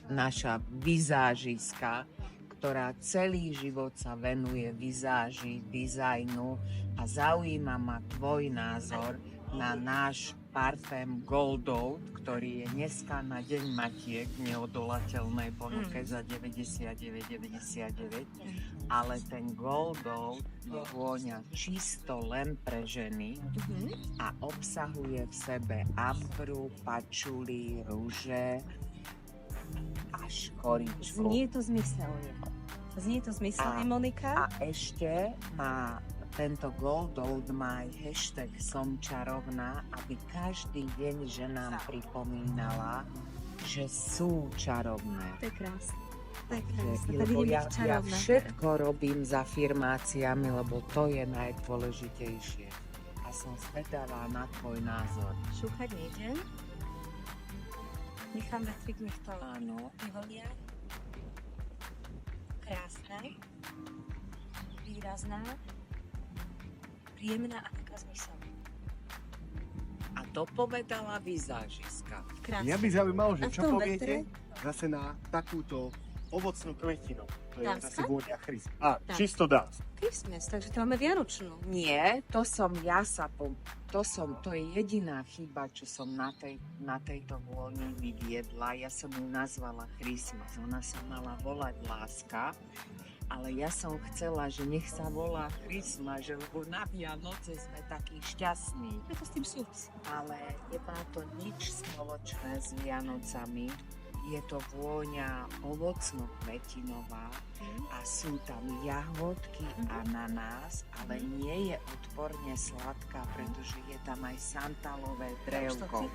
naša vizážiska, ktorá celý život sa venuje vizáži, dizajnu a zaujíma ma tvoj názor na náš parfém Gold Oud, ktorý je dneska na Deň Matiek v neodolateľnej ponuke za 99,99, ale ten Gold Oud je vôňa čisto len pre ženy a obsahuje v sebe ambru, pačuli, rúže a škoričku. Znie to zmyselne, Monika. A ešte má tento Gold Oud má aj hashtag Som čarovná, aby každý deň ženám pripomínala, že sú čarovné. To je krásne. Tak Lebo vidím ja čarovná. všetko robím s afirmáciami, lebo to je najdôležitejšie. A som zvedavá na tvoj názor. Šúchať nejdem. Nechám vetriť, nech to vyvolia. Krásna. Výrazná. Príjemná a taká zmyselná. A to povedala vizážiska. Krásna. Mňa by zaujímalo, A že v čo tom poviete vetre? zase na takúto ovocnú kvetinu. To je Dánska? zase vôňa chrys. A, Tak. čisto dánsk. Christmas, takže to máme vianočnú. Nie, to je jediná chyba, čo som na tejto vôni vyviedla. Ja som ju nazvala Christmas. Ona sa mala volať Láska, ale ja som chcela, že nech sa volá Christmas, že lebo na Vianoce sme takí šťastní. Preto s tým súvisí. Ale nemá to nič spoločné s Vianocami. Je to vôňa ovocno-kvetinová a sú tam jahodky, ananás, ale nie je odporne sladká, pretože je tam aj santalové drevko.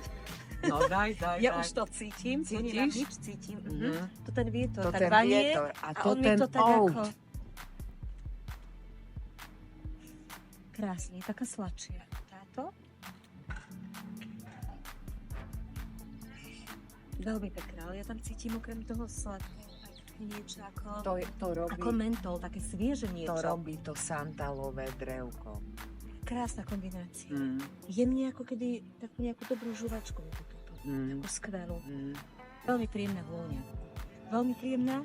No daj. Ja už to cítim, to Cítiš? nemám nič, cítim. To ten vietor, To tak ten vanie vietor a to on mi ten to tak oud. ako... Krásne, taká sladšia. Táto? Veľmi pekná, ale ja tam cítim okrem toho sladkého aj také niečo ako... Ako mentol, také svieže niečo. To robí to santalové drevko. Krásna kombinácia. Jemne ako kedy takú nejakú dobrú žuvačku. Takú skvelú. Veľmi príjemná vôňa. Veľmi príjemná.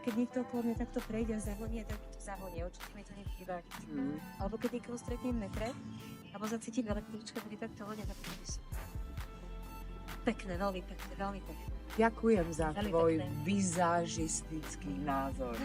Keď niekto okolo mňa takto prejde a zahonie, tak to zahonie. Určite mi to nechýba. Alebo keď niekoho stretnem v metre, alebo zacítim električka, ktorý takto hodia, tak to je super. Pekné, veľmi pekné, veľmi pekné. Ďakujem za Veľmi tvoj pekné. vizážistický názor.